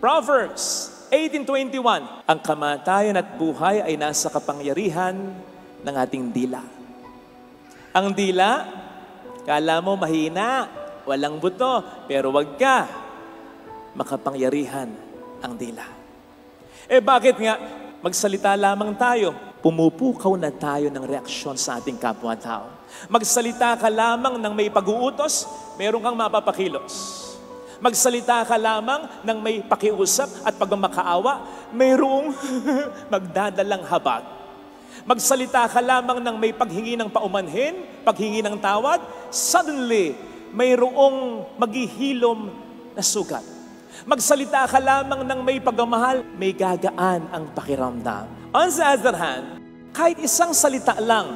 Proverbs 18:21, ang kamatayan at buhay ay nasa kapangyarihan ng ating dila. Ang dila, kala mo mahina, walang buto, pero wag ka, makapangyarihan ang dila. Bakit nga? Magsalita lamang tayo, pumupukaw na tayo ng reaksyon sa ating kapwa-tao. Magsalita ka lamang ng may pag-uutos, meron kang mapapakilos. Magsalita ka lamang ng may pakiusap at pagmamakaawa, mayroong magdadalang habag. Magsalita ka lamang ng may paghingi ng paumanhin, paghingi ng tawad, suddenly, mayroong maghihilom na sugat. Magsalita ka lamang ng may pagmamahal, may gagaan ang pakiramdam. On the other hand, kahit isang salita lang,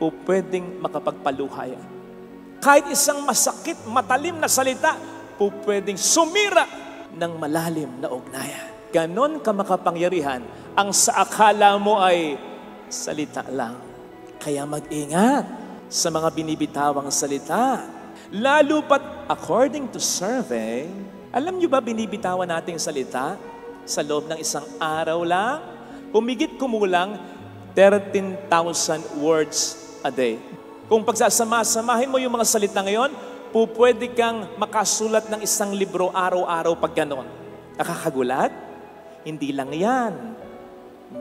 po pwedeng makapagpaluhay. Kahit isang masakit, matalim na salita, po pwedeng sumira ng malalim na ugnayan. Ganon ka makapangyarihan ang sa akala mo ay salita lang. Kaya mag-ingat sa mga binibitawang salita. Lalo pat according to survey, alam nyo ba binibitawan nating salita sa loob ng isang araw lang? Humigit kumulang 13,000 words a day. Kung pagsasama-samahin mo yung mga salita ngayon, pwede kang makasulat ng isang libro araw-araw pag ganon. Nakakagulat? Hindi lang yan.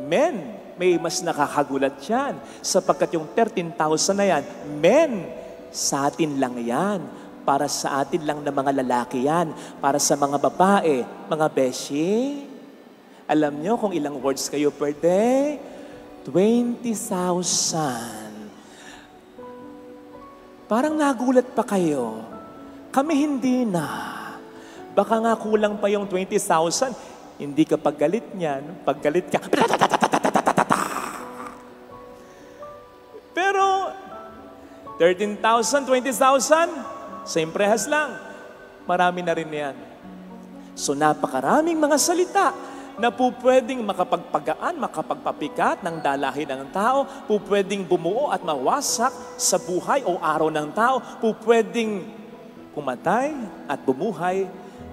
Men, may mas nakakagulat yan. Sapagkat yung 13,000 na yan, men, sa atin lang yan. Para sa atin lang na mga lalaki yan. Para sa mga babae, mga beshi. Alam nyo kung ilang words kayo per day? 20,000. Parang nagulat pa kayo. Kami hindi na. Baka nga kulang pa yung 20,000. Hindi ka paggalit niyan. Paggalit ka. Pero 13,000, 20,000, same prehas lang. Marami na rin yan. So napakaraming mga salita na pwedeng makapagpagaan, makapagpapikat ng dalahin ng tao, pwedeng bumuo at mawasak sa buhay o araw ng tao, pwedeng pumatay at bumuhay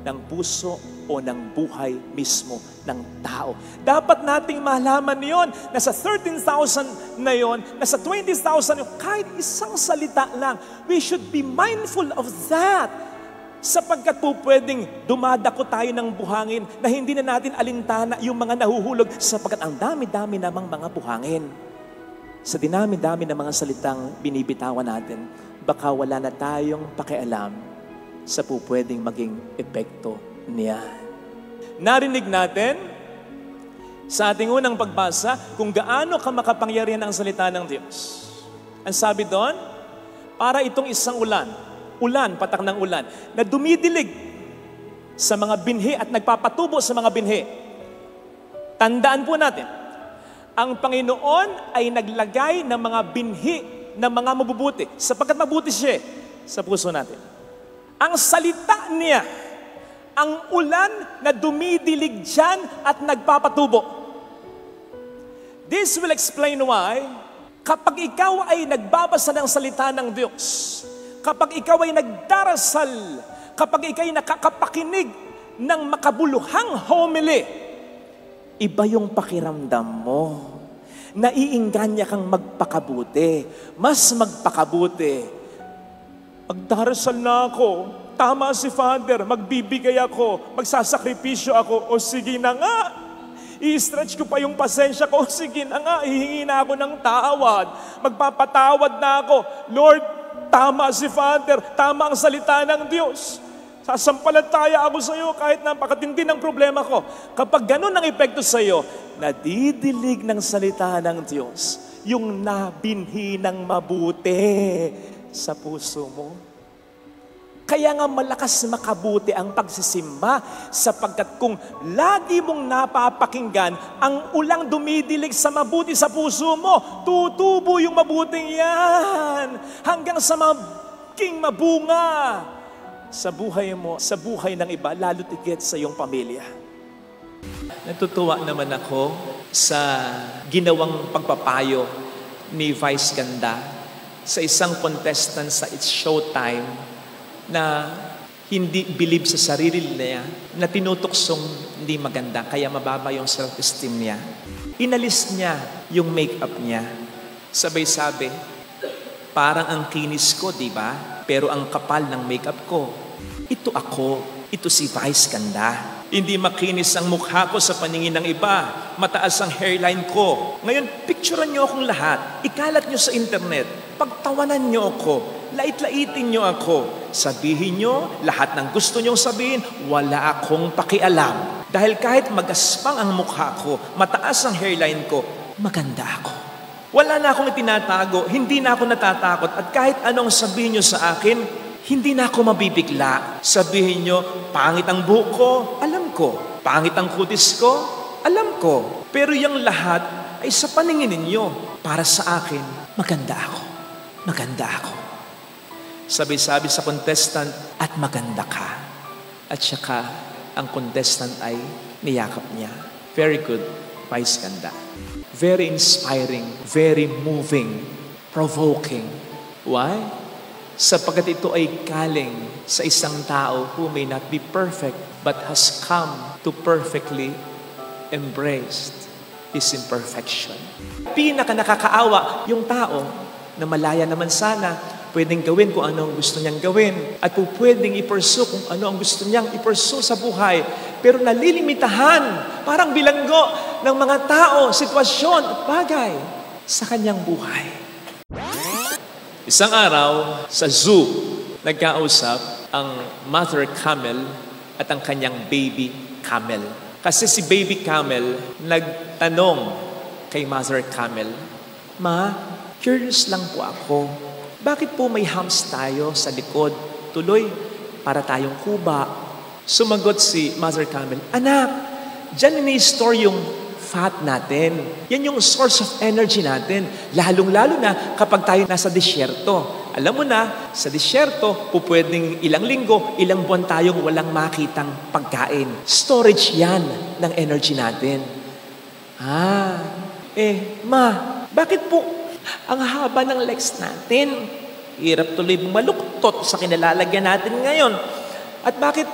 ng puso o ng buhay mismo ng tao. Dapat nating malaman yon na sa 13,000 na yon, na sa 20,000 yun, kahit isang salita lang, we should be mindful of that. Sapagkat pwedeng dumadako tayo ng buhangin na hindi na natin alintana yung mga nahuhulog sapagkat ang dami-dami namang mga buhangin. Sa dinami-dami ng mga salitang binibitawan natin, baka wala na tayong pakialam sa pwedeng maging epekto niya. Narinig natin sa ating unang pagbasa kung gaano ka makapangyarihan ang salita ng Diyos. Ang sabi doon, para itong isang ulan, patak ng ulan, na dumidilig sa mga binhi at nagpapatubo sa mga binhi. Tandaan po natin, ang Panginoon ay naglagay ng mga binhi ng mga mabubuti, sapagkat mabuti siya sa puso natin. Ang salita niya, ang ulan na dumidilig dyan at nagpapatubo. This will explain why, kapag ikaw ay nagbabasa ng salita ng Diyos, kapag ikaw ay nagdarasal, kapag ikaw ay nakakapakinig ng makabuluhang homily, iba yung pakiramdam mo. Naiingganya kang magpakabuti. Mas magpakabuti. Magdarasal na ako. Tama si Father. Magbibigay ako. Magsasakripisyo ako. O sige na nga. I-stretch ko pa yung pasensya ko. O sige na nga. Hihingi na ako ng tawad. Magpapatawad na ako. Lord, tama si Father, tama ang salita ng Diyos. Sasampalataya ako sa iyo kahit napakatindi ng problema ko. Kapag ganun ang epekto sa iyo, nadidilig ng salita ng Diyos, yung nabinhi ng mabuti sa puso mo. Kaya nga malakas makabuti ang pagsisimba sapagkat kung lagi mong napapakinggan ang ulang dumidilig sa mabuti sa puso mo, tutubo yung mabuting yan hanggang sa maging mabunga sa buhay mo, sa buhay ng iba, lalo tigit sa iyong pamilya. Natutuwa naman ako sa ginawang pagpapayo ni Vice Ganda sa isang contestant sa It's Showtime na hindi believe sa sarili niya, na tinutuksong hindi maganda, kaya mababa yung self-esteem niya. Inalis niya yung makeup niya. Sabay sabi, parang ang kinis ko, di ba? Pero ang kapal ng makeup ko. Ito ako. Ito si Vice Ganda. Hindi makinis ang mukha ko sa paningin ng iba. Mataas ang hairline ko. Ngayon, picturean niyo akong lahat. Ikalat niyo sa internet. Pagtawanan niyo ako. Lait-laitin niyo ako. Sabihin niyo lahat ng gusto niyong sabihin. Wala akong pakialam. Dahil kahit magaspang ang mukha ko, mataas ang hairline ko, maganda ako. Wala na akong itinatago. Hindi na ako natatakot. At kahit anong sabihin niyo sa akin, hindi na ako mabibigla. Sabihin nyo, pangit ang buhok ko, alam ko. Pangit ang kutis ko, alam ko. Pero yung lahat ay sa paningin ninyo. Para sa akin, maganda ako. Maganda ako. Sabi-sabi sa contestant, at maganda ka. At saka, ang contestant ay niyakap niya. Very good, Vice Ganda. Very inspiring, very moving, provoking. Why? Sapagkat ito ay galing sa isang tao who may not be perfect but has come to perfectly embrace his imperfection. Pinaka nakakaawa yung tao na malaya naman sana, pwedeng gawin kung ano ang gusto niyang gawin at kung pwedeng i-pursue kung ano ang gusto niyang i-pursue sa buhay. Pero nalilimitahan, parang bilanggo ng mga tao, sitwasyon at bagay sa kanyang buhay. Isang araw, sa zoo, nagkausap ang mother camel at ang kanyang baby camel. Kasi si baby camel nagtanong kay mother camel, Ma, curious lang po ako. Bakit po may humps tayo sa likod? Tuloy, para tayong kuba. Sumagot si mother camel, Anak, dyan ini-store yung fat natin. Yan yung source of energy natin. Lalong-lalo na kapag tayo nasa disyerto. Alam mo na, sa disyerto, pwedeng ilang linggo, ilang buwan tayong walang makitang pagkain. Storage yan ng energy natin. Ma, bakit po ang haba ng legs natin? Hirap tuloy maluktot sa kinalalagyan natin ngayon. At bakit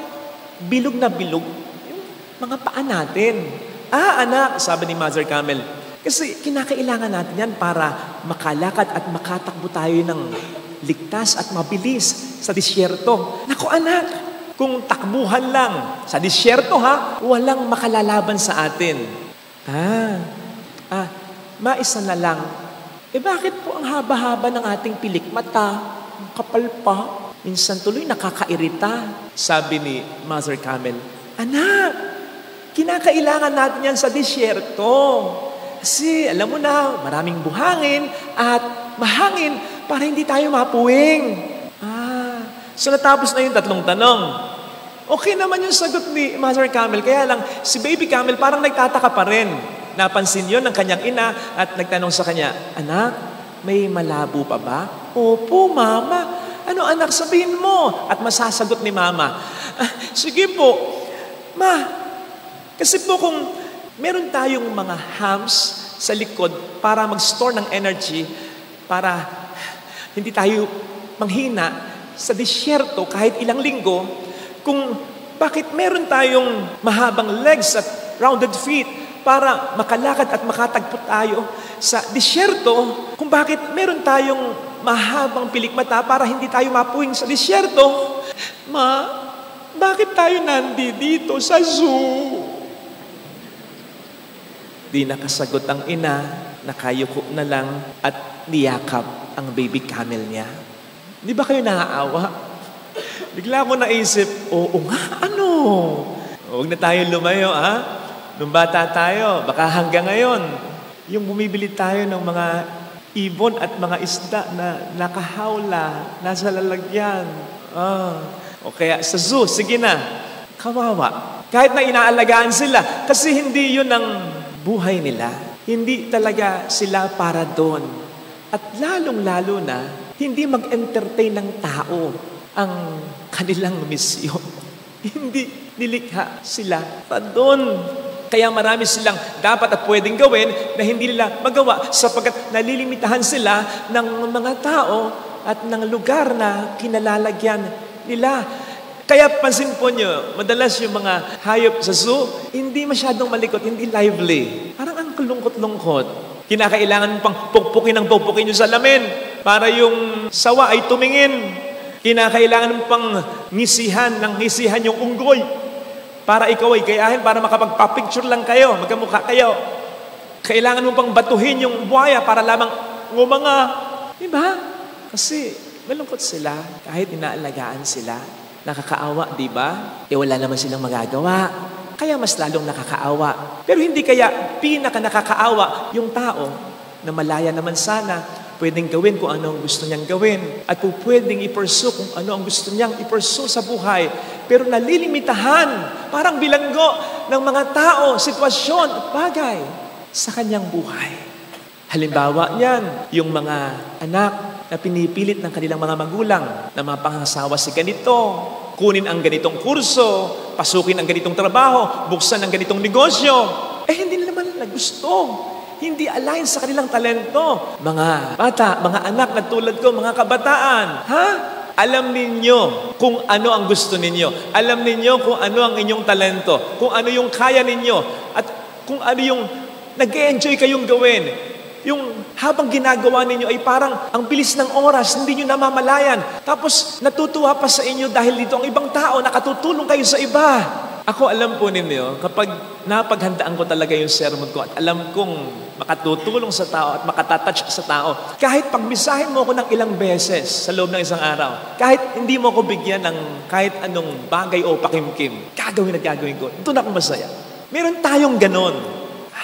bilog na bilog yung mga paa natin? Anak, sabi ni Mother Camel, kasi kinakailangan natin yan para makalakad at makatakbo tayo ng ligtas at mabilis sa disyerto. Naku anak, kung takbuhan lang sa disyerto walang makalalaban sa atin. Maisa na lang. Bakit po ang haba-haba ng ating pilik mata? Ang kapal pa. Minsan tuloy nakakairita. Sabi ni Mother Camel, Anak, kinakailangan natin yan sa disyerto. Kasi alam mo na, maraming buhangin at mahangin para hindi tayo mapuwing. So natapos na yung tatlong tanong. Okay naman yung sagot ni Mother Camel. Kaya lang, si Baby Camel parang nagtataka pa rin. Napansin yun ng kanyang ina at nagtanong sa kanya, Anak, may malabo pa ba? Opo, Mama. Ano anak, sabihin mo? At masasagot ni Mama, sige po, Ma, kasi po kung meron tayong mga hams sa likod para mag-store ng energy, para hindi tayo manghina sa disyerto kahit ilang linggo, kung bakit meron tayong mahabang legs at rounded feet para makalakad at makatagpo tayo sa disyerto, kung bakit meron tayong mahabang pilikmata para hindi tayo mapuwing sa disyerto, Ma, bakit tayo nandito sa zoo? Di nakasagot ang ina, nakayuko na lang at niyakap ang baby camel niya. Di ba kayo naaawa? Bigla ko naisip, oo nga, ano? Huwag na tayo lumayo, Nung bata tayo, baka hanggang ngayon, yung bumibili tayo ng mga ibon at mga isda na nakahawla, nasa lalagyan. O kaya sa zoo, sige na, kawawa. Kahit na inaalagaan sila, kasi hindi yun ang buhay nila. Hindi talaga sila para doon. At lalong-lalo na, hindi mag-entertain ng tao ang kanilang misyon. Hindi nilikha sila pa doon. Kaya marami silang dapat at pwedeng gawin na hindi nila magawa sapagkat nalilimitahan sila ng mga tao at ng lugar na kinalalagyan nila. Kaya pansin po nyo, madalas yung mga hayop sa zoo, hindi masyadong malikot, hindi lively. Parang ang kulungkot-lungkot. Kinakailangan pang pukpukin ng pukpukin yung salamin para yung sawa ay tumingin. Kinakailangan pang ngisihan ng ngisihan yung unggoy para ikaw ay gayahin, para makapagpa-picture lang kayo, magkamukha kayo. Kailangan mo pang batuhin yung buhaya para lamang ngumanga. Diba? Kasi malungkot sila kahit inaalagaan sila. Nakakaawa, di ba? Wala naman silang magagawa. Kaya mas lalong nakakaawa. Pero hindi kaya pinaka-nakakaawa yung tao na malaya naman sana, pwedeng gawin kung ano ang gusto niyang gawin. At kung pwedeng i-pursue kung ano ang gusto niyang i-pursue sa buhay. Pero nalilimitahan, parang bilanggo ng mga tao, sitwasyon at bagay sa kanyang buhay. Halimbawa niyan, yung mga anak na pinipilit ng kanilang mga magulang na mapangasawa si ganito, kunin ang ganitong kurso, pasukin ang ganitong trabaho, buksan ang ganitong negosyo. Hindi naman nila gusto. Hindi align sa kanilang talento. Mga bata, mga anak na tulad ko, mga kabataan, alam ninyo kung ano ang gusto ninyo. Alam ninyo kung ano ang inyong talento. Kung ano yung kaya ninyo. At kung ano yung nag-enjoy kayong gawin. Yung habang ginagawa ninyo ay parang ang bilis ng oras, hindi nyo namamalayan. Tapos natutuwa pa sa inyo dahil dito ang ibang tao, nakatutulong kayo sa iba. Ako alam po ninyo, kapag napaghandaan ko talaga yung sermon ko at alam kong makatutulong sa tao at makatatouch sa tao, kahit pagbisahin mo ko ng ilang beses sa loob ng isang araw, kahit hindi mo ko bigyan ng kahit anong bagay o pakimkim, gagawin at gagawin ko. Doon ako masaya. Meron tayong ganon.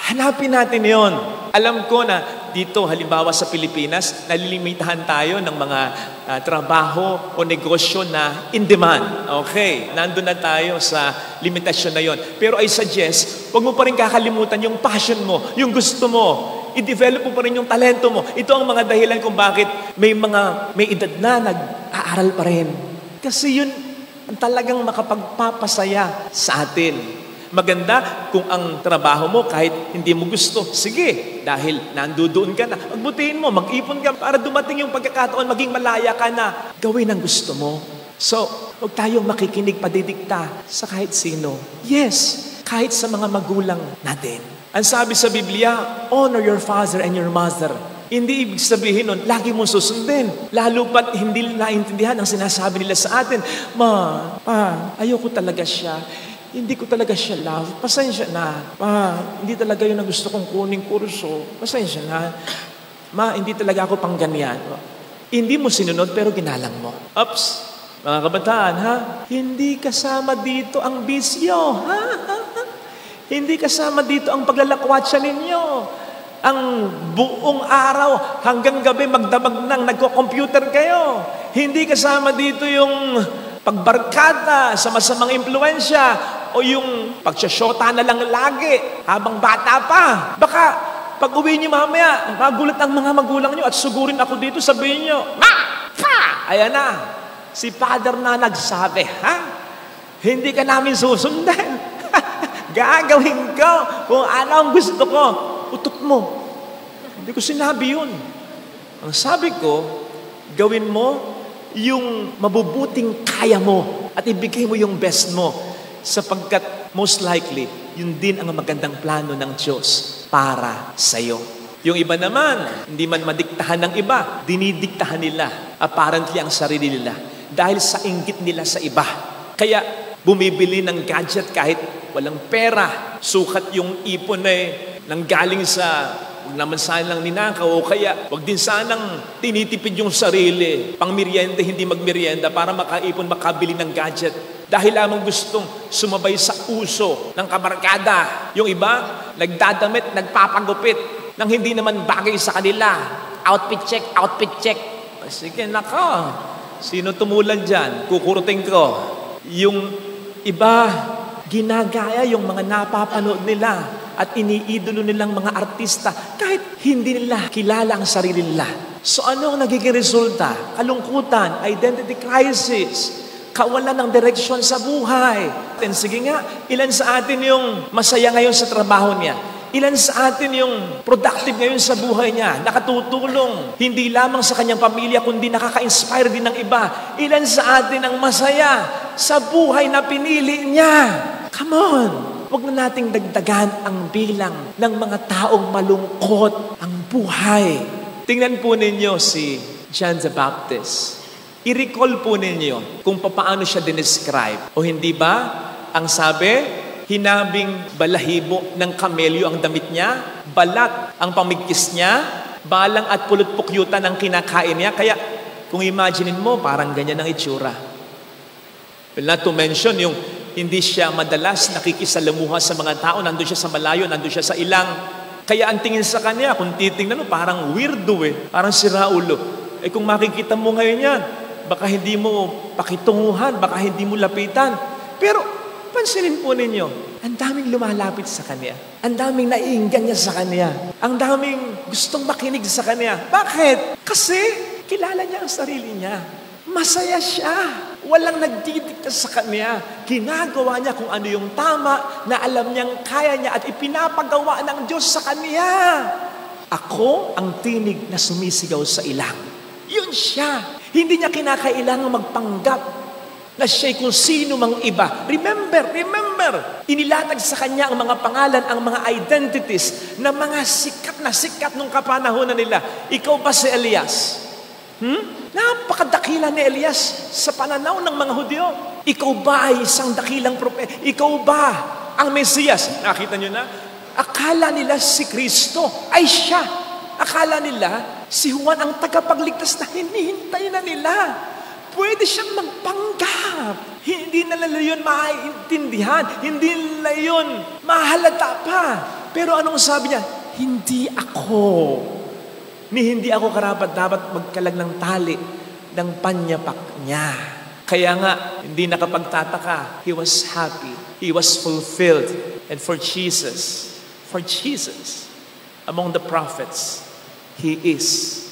Hanapin natin yon. Alam ko na dito, halimbawa sa Pilipinas, nalilimitahan tayo ng mga trabaho o negosyo na in demand. Okay, nandun na tayo sa limitasyon na yon. Pero I suggest, huwag mo pa rin kakalimutan yung passion mo, yung gusto mo. I-develop mo pa rin yung talento mo. Ito ang mga dahilan kung bakit may edad na nag-aaral pa rin. Kasi yun ang talagang makapagpapasaya sa atin. Maganda kung ang trabaho mo kahit hindi mo gusto. Sige, dahil nandoon ka na. Magbutihin mo, mag-ipon ka para dumating yung pagkakataon, maging malaya ka na. Gawin ang gusto mo. So, huwag tayong makikinig padidikta sa kahit sino. Yes, kahit sa mga magulang natin. Ang sabi sa Biblia, honor your father and your mother. Hindi ibig sabihin nun, lagi mong susundin. Lalo pat hindi naintindihan ang sinasabi nila sa atin. Ayoko talaga siya. Hindi ko talaga siya love. Pasensya na. Hindi talaga yun ang gusto kong kuning kurso. Pasensya na. Hindi talaga ako pang ganyan. Hindi mo sinunod pero ginalang mo. Oops, mga kabataan, Hindi kasama dito ang bisyo. Hindi kasama dito ang paglalakwatsa ninyo. Ang buong araw hanggang gabi magdamag nang nagko-computer kayo. Hindi kasama dito yung pagbarkada sa masamang impluensya o yung pagsasyota na lang lagi habang bata pa. Baka pag uwi niyo mamaya, magulat ang mga magulang niyo at sugurin ako dito, sabihin niyo, ayan na, si Father na nagsabi, hindi ka namin susundan. Gagawin ko kung ano ang gusto ko. Utot mo. Hindi ko sinabi yun. Ang sabi ko, gawin mo yung mabubuting kaya mo at ibigay mo yung best mo sapagkat most likely, yun din ang magandang plano ng Diyos para sa'yo. Yung iba naman, hindi man madiktahan ng iba, dinidiktahan nila apparently ang sarili nila dahil sa inggit nila sa iba. Kaya bumibili ng gadget kahit walang pera, sukat yung ipon nanggaling sa huwag naman sanang ninakaw o kaya huwag din sanang tinitipid yung sarili. Pang merienda, hindi magmerienda para makaipon, makabili ng gadget. Dahil lamang gustong sumabay sa uso ng kabarkada. Yung iba, nagdadamit, nagpapagupit nang hindi naman bagay sa kanila. Outfit check, outfit check. Sige, nako. Sino tumulan dyan? Kukurutin ko. Yung iba, ginagaya yung mga napapanood nila at iniidolo nilang mga artista kahit hindi nila kilala ang sarili nila. So ano ang nagiging resulta? Kalungkutan, identity crisis, kawalan ng direksyon sa buhay. Sige nga, ilan sa atin yung masaya ngayon sa trabaho niya? Ilan sa atin yung productive ngayon sa buhay niya, nakatutulong, hindi lamang sa kanyang pamilya, kundi nakaka-inspire din ng iba. Ilan sa atin ang masaya sa buhay na pinili niya. Come on! Huwag na nating dagdagan ang bilang ng mga taong malungkot ang buhay. Tingnan po ninyo si John the Baptist. I-recall po ninyo kung paano siya dinescribe. O hindi ba? Ang sabi, hinabing balahibo ng kamelyo ang damit niya, balat ang pamigkis niya, balang at pulot-pukyutan ang kinakain niya. Kaya kung imaginein mo, parang ganyan ang itsura. Well, not to mention yung hindi siya madalas nakikisalamuha sa mga tao, nandun siya sa malayo, nandun siya sa ilang. Kaya ang tingin sa kanya, kung titingnan mo, parang weirdo parang si Raulo. Kung makikita mo ngayon yan, baka hindi mo pakitunguhan, baka hindi mo lapitan. Pero pansinin po ninyo, ang daming lumalapit sa kanya. Ang daming naiinggan niya sa kanya. Ang daming gustong makinig sa kanya. Bakit? Kasi kilala niya ang sarili niya. Masaya siya. Walang nagdidikta sa kanya. Ginagawa niya kung ano yung tama na alam niyang kaya niya at ipinapagawa ng Diyos sa kanya. Ako ang tinig na sumisigaw sa ilang. Yun siya. Hindi niya kinakailangang magpanggap na siya'y kung sino mang iba. Remember, inilatag sa kanya ang mga pangalan, ang mga identities na mga sikat nung kapanahonan nila. Ikaw ba si Elias? Napakadakila ni Elias sa pananaw ng mga Hudyo. Ikaw ba ay isang dakilang propeta? Ikaw ba ang Mesiyas? Nakita nyo na? Akala nila si Kristo ay siya. Akala nila si Juan ang tagapagligtas na hinihintay na nila. Pwede siyang magpanggap. Hindi na nila yun maiintindihan. Hindi nila yun mahalata pa. Pero anong sabi niya? Hindi ako. Hindi ako karapat-dapat magkalag ng tali ng panyapak niya. Kaya nga, hindi nakapagtataka. He was happy. He was fulfilled. And for Jesus, among the prophets, He is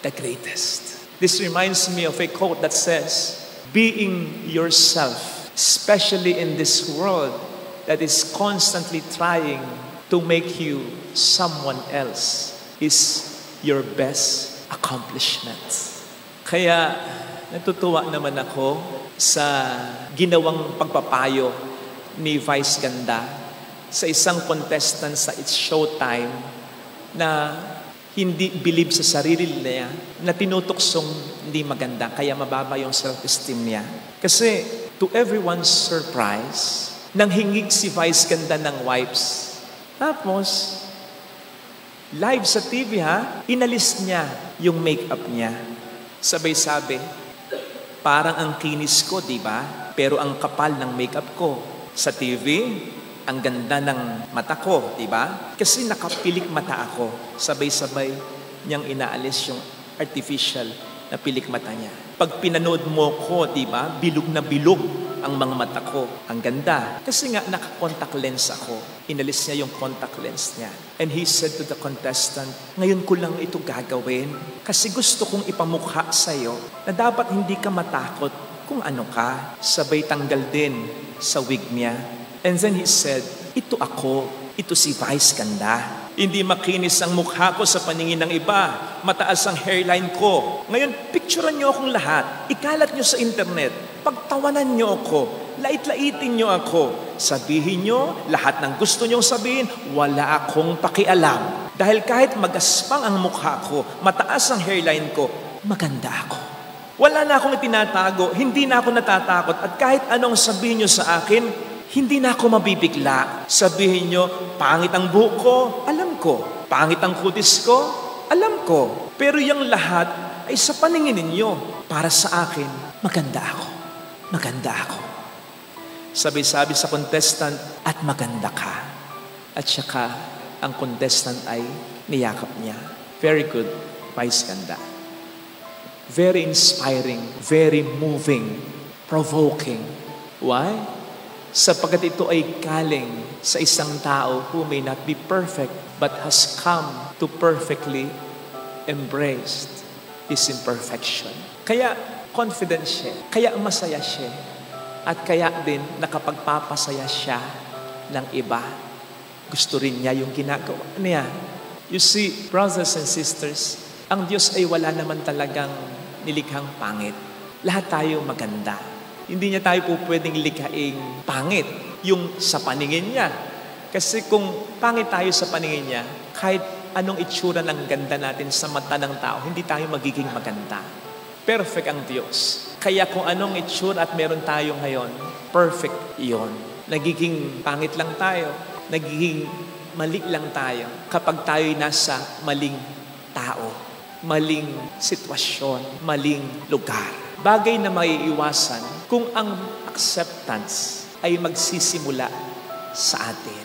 the greatest. This reminds me of a quote that says, being yourself, especially in this world that is constantly trying to make you someone else, is your best accomplishment. Kaya natutuwa naman ako sa ginawang pagpapayo ni Vice Ganda sa isang contestant sa It's Showtime na hindi believe sa sarili niya, na tinutuksong hindi maganda, kaya mababa yung self-esteem niya. Kasi to everyone's surprise, nanghingi si Vice Ganda ng wipes. Tapos, live sa TV inalis niya yung makeup niya. Sabay-sabi, parang ang kinis ko, di ba? Pero ang kapal ng makeup ko. Sa TV, ang ganda ng mata ko, di ba? Kasi nakapilik mata ako. Sabay-sabay niyang inaalis yung artificial na pilik mata niya. Pag pinanood mo ko, di ba? Bilog na bilog ang mga mata ko. Ang ganda. Kasi nga, naka-contact lens ako. Inalis niya yung contact lens niya. And he said to the contestant, ngayon ko lang ito gagawin kasi gusto kong ipamukha sa'yo na dapat hindi ka matakot kung ano ka. Sabay tanggal din sa wig niya. And then he said, ito ako, ito si Vice Ganda. Hindi makinis ang mukha ko sa paningin ng iba. Mataas ang hairline ko. Ngayon, picturean niyo akong lahat. Ikalat niyo sa internet. Pagtawanan niyo ako. Lait-laitin niyo ako. Sabihin niyo lahat ng gusto niyong sabihin, wala akong pakialam. Dahil kahit magaspang ang mukha ko, mataas ang hairline ko, maganda ako. Wala na akong itinatago, hindi na ako natatakot. At kahit anong sabihin niyo sa akin, hindi na ako mabibigla. Sabihin niyo, pangit ang buhok ko, alam ko. Pangit ang kutis ko, alam ko. Pero yung lahat ay sa paningin ninyo. Para sa akin, maganda ako. Maganda ako. Sabi-sabi sa contestant, at maganda ka. At saka, ang contestant ay niyakap niya. Very good, Vice Ganda. Very inspiring, very moving, provoking. Why? Sapagkat ito ay galing sa isang tao who may not be perfect but has come to perfectly embrace his imperfection. Kaya confident siya, kaya masaya siya, at kaya din nakapagpapasaya siya ng iba. Gusto rin niya yung ginagawa niya. You see, brothers and sisters, ang Diyos ay wala naman talagang nilikhang pangit. Lahat tayo maganda. Hindi niya tayo po pwedeng likhaing pangit yung sa paningin niya. Kasi kung pangit tayo sa paningin niya, kahit anong itsura ng ganda natin sa mata ng tao, hindi tayo magiging maganda. Perfect ang Diyos. Kaya kung anong itsura at meron tayo ngayon, perfect iyon. Nagiging pangit lang tayo, nagiging mali lang tayo kapag tayo'y nasa maling tao, maling sitwasyon, maling lugar. Bagay na maiiwasan kung ang acceptance ay magsisimula sa atin.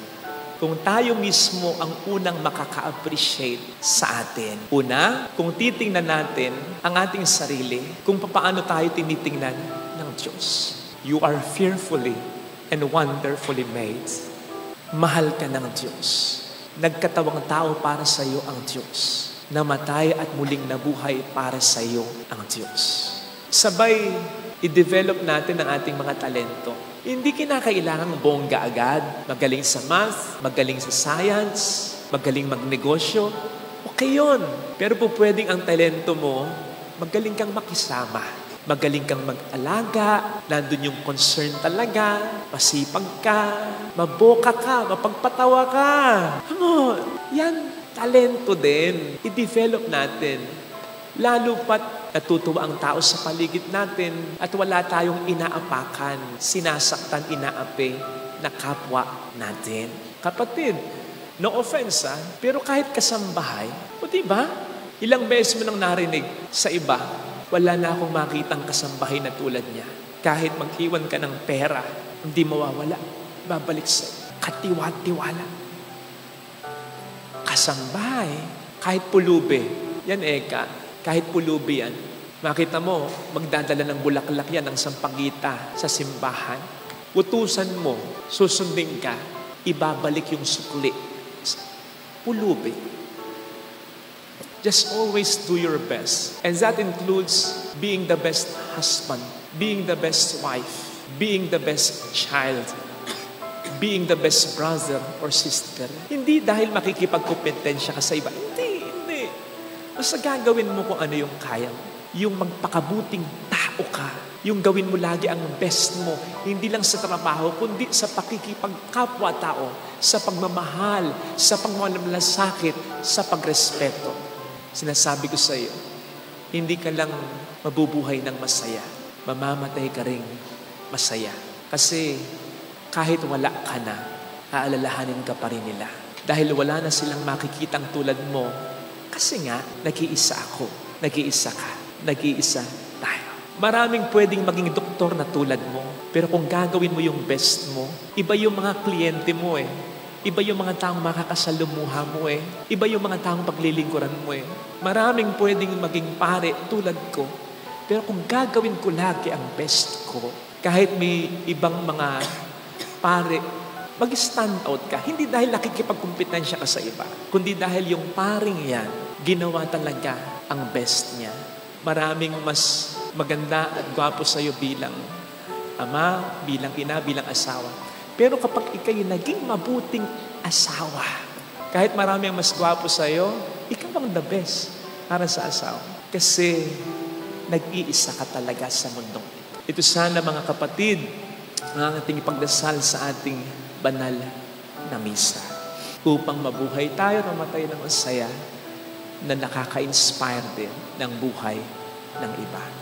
Kung tayo mismo ang unang makaka-appreciate sa atin. Una, kung titingnan natin ang ating sarili, kung paano tayo tinitingnan ng Diyos. You are fearfully and wonderfully made. Mahal ka ng Diyos. Nagkatawang tao para sa iyo ang Diyos. Namatay at muling nabuhay para sa iyo ang Diyos. Sabay, i-develop natin ang ating mga talento. Hindi kinakailangang bongga agad. Magaling sa math, magaling sa science, magaling magnegosyo. Okay yun. Pero po pwedeng ang talento mo, magaling kang makisama. Magaling kang mag-alaga, nandun yung concern talaga, masipag ka, maboka ka, mapagpatawa ka. Come on, yan, talento din. I-develop natin. Lalo pat natutuwa ang tao sa paligid natin at wala tayong inaapakan, sinasaktan, inaapi na kapwa natin. Kapatid, no offense pero kahit kasambahay, o diba, ilang beses mo nang narinig sa iba, wala na akong makitang kasambahay na tulad niya. Kahit mag-iwan ka ng pera, hindi mawawala. Babalik sa'yo. Katiwa-tiwala. Kasambahay, kahit pulubi. Yan eka, kahit pulubi yan. Makita mo, magdadala ng bulaklak yan ng sampagita sa simbahan. Utusan mo, susundin ka, ibabalik yung sukli. Pulubi. Just always do your best. And that includes being the best husband, being the best wife, being the best child, being the best brother or sister. Hindi dahil makikipagkompetensya ka sa iba. Hindi. Basta gagawin mo kung ano yung kaya mo. Yung magpakabuting tao ka. Yung gawin mo lagi ang best mo. Hindi lang sa trabaho, kundi sa pakikipagkapwa-tao, sa pagmamahal, sa pagmamalasakit, sa pagrespeto. Sinasabi ko sa iyo, hindi ka lang mabubuhay ng masaya. Mamamatay ka ring masaya. Kasi kahit wala ka na, aalalahanin ka pa rin nila. Dahil wala na silang makikitang tulad mo. Kasi nga, nag-iisa ako, nag-iisa ka, nag-iisa tayo. Maraming pwedeng maging doktor na tulad mo. Pero kung gagawin mo yung best mo, iba yung mga kliyente mo Iba yung mga taong makakasalumuha mo Iba yung mga taong paglilingkuran mo Maraming pwedeng maging pare tulad ko. Pero kung gagawin ko lagi ang best ko, kahit may ibang mga pare, mag-stand out ka. Hindi dahil nakikipagkumpetensya ka sa iba, kundi dahil yung paring yan, ginawa talaga ang best niya. Maraming mas maganda at gwapo sa'yo bilang ama, bilang ina, bilang asawa. Pero kapag ikay naging mabuting asawa, kahit marami ang mas gwapo sa'yo, ikaw ang the best para sa asawa. Kasi nag-iisa ka talaga sa mundong ito. Ito sana mga kapatid, ang ating ipagdasal sa ating banal na misa. Upang mabuhay tayo, mamatay ng masaya na nakaka-inspire din ng buhay ng iba.